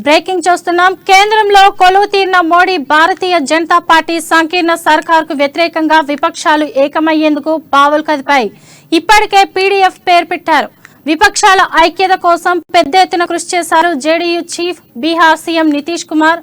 Breaking చూస్తున్నాం. కేంద్రంలో కొలువు తీరిన మోడీ భారతీయ జనతా పార్టీ సంకీర్ణ సర్కార్కు వ్యతిరేకంగా విపక్షాలు ఏకమయ్యేందుకు పావులు కదిపాయి. ఇప్పటికే పీడీఎఫ్ పేరు పెట్టారు. విపక్షాల ఐక్యత కోసం పెద్ద ఎత్తున కృషి చేశారు JDU chief Bihar CM Nitish Kumar.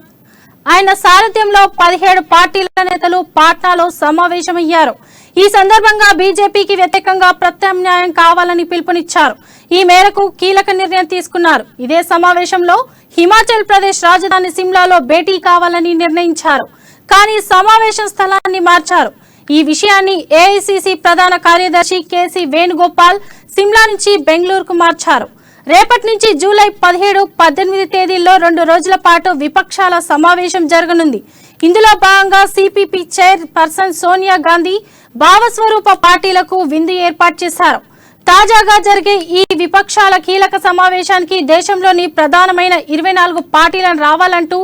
ఆయన సారథ్యంలో 17 పార్టీల నేతలు పాట్నాలో సమావేశమయ్యారు. ఈ సందర్భంగా బీజేపీకి వ్యతిరేకంగా ప్రత్యామ్నాయం కావాలని పిలుపునిచ్చారు. ఈ మేరకు కీలక నిర్ణయం తీసుకున్నారు. ఇదే సమావేశంలో హిమాచల్ ప్రదేశ్ రాజధాని సిమ్లాలో భేటీ కావాలని నిర్ణయించారు. కానీ సమావేశం స్థలాన్ని మార్చారు. ఈ విషయాన్ని ఏఐసీసీ ప్రధాన కార్యదర్శి కేసీ వేణుగోపాల్ సిమ్లా నుంచి బెంగళూరుకు మార్చారు. రేపటి నుంచి జూలై 17, 18 తేదీల్లో 2 రోజుల పాటు విపక్షాల సమావేశం జరగనుంది. ఇందులో భాగంగా CPP chairperson Sonia Gandhi భావస్వరూప పార్టీలకు విందు ఏర్పాటు చేశారు. తాజాగా జరిగే ఈ విపక్షాల కీలక సమావేశానికి దేశంలోని ప్రధానమైన 24 పార్టీలను రావాలంటూ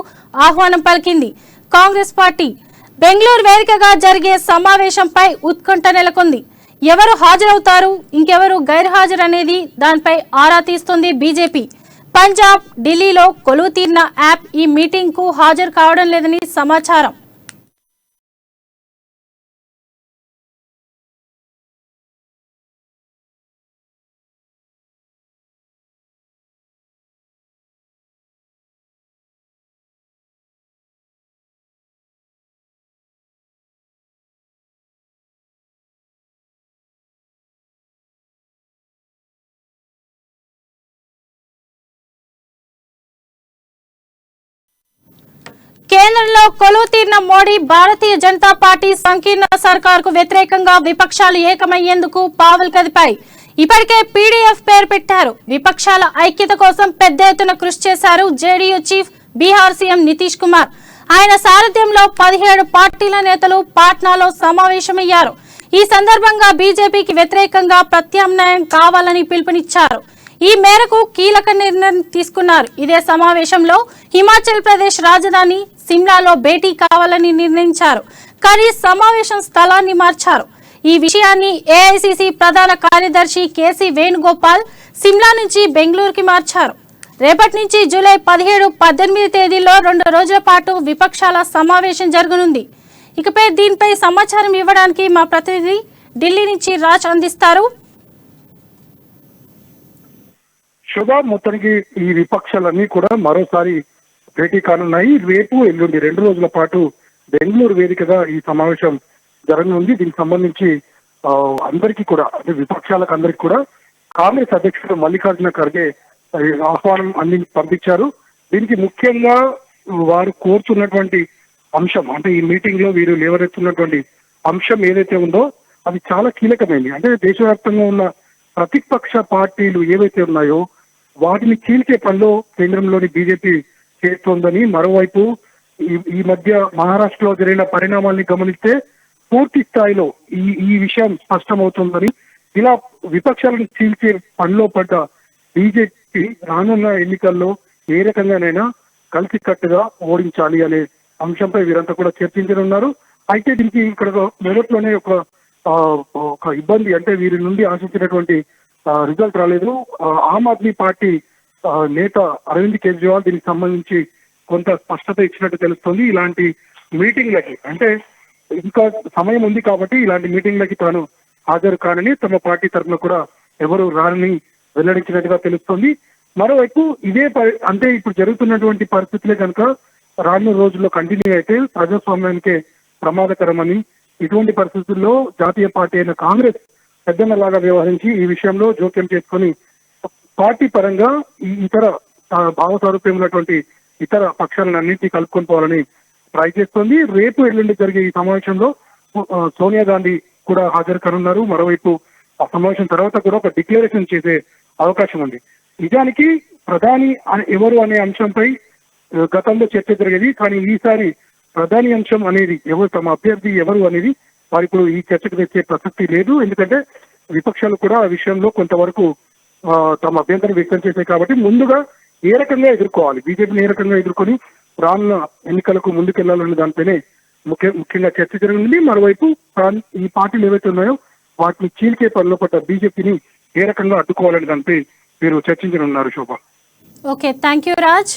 ఆహ్వానం పలికింది కాంగ్రెస్ పార్టీ. బెంగళూరు వేదికగా జరిగే సమావేశంపై ఉత్కంఠ నెలకొంది. ఎవరు హాజరవుతారు, ఇంకెవరు గైర్హాజరు అనేది దానిపై ఆరా తీస్తుంది బీజేపీ. పంజాబ్, ఢిల్లీలో కొలువు తీరిన యాప్ ఈ మీటింగ్ కు హాజరు కావడం లేదని సమాచారం. కేంద్రంలో కొలువు తీరిన మోడీ భారతీయ జనతా పార్టీ సంకీర్ణ సర్కార్కు వ్యతిరేకంగా విపక్షాలు ఏకమయ్యేందుకు పావులు కదిపాయి. ఇప్పటికే పీడీఎఫ్ పేరు పెట్టారు. విపక్షాల ఐక్యత కోసం పెద్ద ఎత్తున కృషి చేశారు JDU chief Bihar CM Nitish Kumar. ఆయన సారథ్యంలో 17 పార్టీల నేతలు పాట్నాలో సమావేశమయ్యారు. ఈ సందర్భంగా బీజేపీకి వ్యతిరేకంగా ప్రత్యామ్నాయం కావాలని పిలుపునిచ్చారు. ఈ మేరకు కీలక నిర్ణయం తీసుకున్నారు. ఇదే సమావేశంలో హిమాచల్ ప్రదేశ్ రాజధాని సిమ్లాలో భేటీ కావాలని నిర్ణయించారు. కానీ సమావేశం స్థలాన్ని మార్చారు. ఈ విషయాన్ని ఏఐసీసీ ప్రధాన కార్యదర్శి కేసీ వేణుగోపాల్ సిమ్లా నుంచి బెంగళూరుకి మార్చారు. రేపటి నుంచి జూలై 17, 18 తేదీల్లో 2 రోజుల పాటు విపక్షాల సమావేశం జరగనుంది. ఇకపై దీనిపై సమాచారం ఇవ్వడానికి మా ప్రతినిధి ఢిల్లీ నుంచి రాజ్ అందిస్తారు. శుభ మొత్తానికి ఈ విపక్షాలన్నీ కూడా మరోసారి భేటీ కానున్నాయి. రేపు ఎల్లుండి 2 రోజుల పాటు బెంగళూరు వేదికగా ఈ సమావేశం జరగనుంది. దీనికి సంబంధించి అందరికీ కూడా అంటే విపక్షాలకు అందరికీ కూడా కాంగ్రెస్ అధ్యక్షుడు మల్లికార్జున ఖర్గే ఆహ్వానం పంపించారు. దీనికి ముఖ్యంగా వారు కోరుతున్నటువంటి అంశం అంటే ఈ మీటింగ్ లో వీరు లేవనెత్తున్నటువంటి అంశం ఏదైతే ఉందో అది చాలా కీలకమైంది. అంటే దేశవ్యాప్తంగా ఉన్న ప్రతిపక్ష పార్టీలు ఏవైతే ఉన్నాయో వాటిని చీల్చే పనిలో కేంద్రంలోని బీజేపీ చేస్తోందని, మరోవైపు ఈ మధ్య మహారాష్ట్రలో జరిగిన పరిణామాల్ని గమనిస్తే పూర్తి స్థాయిలో ఈ విషయం స్పష్టమవుతుందని, ఇలా విపక్షాలను చీల్చే పనిలో పడ్డ బీజేపీ రానున్న ఎన్నికల్లో ఏ రకంగానైనా కలిసికట్టుగా ఓడించాలి అనే అంశంపై వీరంతా కూడా చర్చించనున్నారు. అయితే దీనికి ఇక్కడ మొదట్లోనే ఒక ఇబ్బంది అంటే వీరి నుండి ఆశించినటువంటి రిజల్ట్ రాలేదు. ఆమ్ ఆద్మీ పార్టీ నేత అరవింద్ కేజ్రీవాల్ దీనికి సంబంధించి కొంత స్పష్టత ఇచ్చినట్టు తెలుస్తుంది. ఇలాంటి మీటింగ్లకి అంటే ఇంకా సమయం ఉంది కాబట్టి ఇలాంటి మీటింగ్లకి తాను హాజరు కానని తమ పార్టీ తరఫున కూడా ఎవరు రానని వెల్లడించినట్టుగా తెలుస్తుంది. మరోవైపు అంటే ఇప్పుడు జరుగుతున్నటువంటి పరిస్థితులే కనుక రానున్న రోజుల్లో కంటిన్యూ అయితే ప్రజాస్వామ్యానికే ప్రమాదకరమని, ఇటువంటి పరిస్థితుల్లో జాతీయ పార్టీ అయిన కాంగ్రెస్ పెద్దన్నలాగా వ్యవహరించి ఈ విషయంలో జోక్యం చేసుకొని పార్టీ పరంగా ఈ ఇతర భావస్వరూప్యం ఉన్నటువంటి ఇతర పక్షాలన్నింటినీ కలుపుకొని పోవాలని ట్రై చేస్తోంది. రేపు ఎల్లుండి జరిగే ఈ సమావేశంలో సోనియా గాంధీ కూడా హాజరు కానున్నారు. మరోవైపు ఆ సమావేశం తర్వాత కూడా ఒక డిక్లరేషన్ చేసే అవకాశం ఉంది. నిజానికి ప్రధాని ఎవరు అనే అంశంపై గతంలో చర్చ జరిగేది. కానీ ఈసారి ప్రధాని అంశం అనేది ఎవరు, తమ అభ్యర్థి ఎవరు అనేది వారు ఇప్పుడు ఈ చర్చకు తెచ్చే ప్రసక్తి లేదు. ఎందుకంటే విపక్షాలు కూడా ఆ విషయంలో కొంతవరకు తమ అభ్యంతరం వ్యక్తం చేశాయి. కాబట్టి ముందుగా ఏ రకంగా ఎదుర్కోవాలి, బీజేపీని ఏ రకంగా ఎదుర్కొని రానున్న ఎన్నికలకు ముందుకెళ్లాలనే దానిపైనే ముఖ్యంగా చర్చ జరిగింది. మరోవైపు ఈ పార్టీలు ఏవైతే ఉన్నాయో వాటిని చీల్కే పనిలో పడ్డ బీజేపీని ఏ రకంగా అడ్డుకోవాలనే దానిపై వీరు చర్చించనున్నారు. Shobha. Okay, thank you Raj.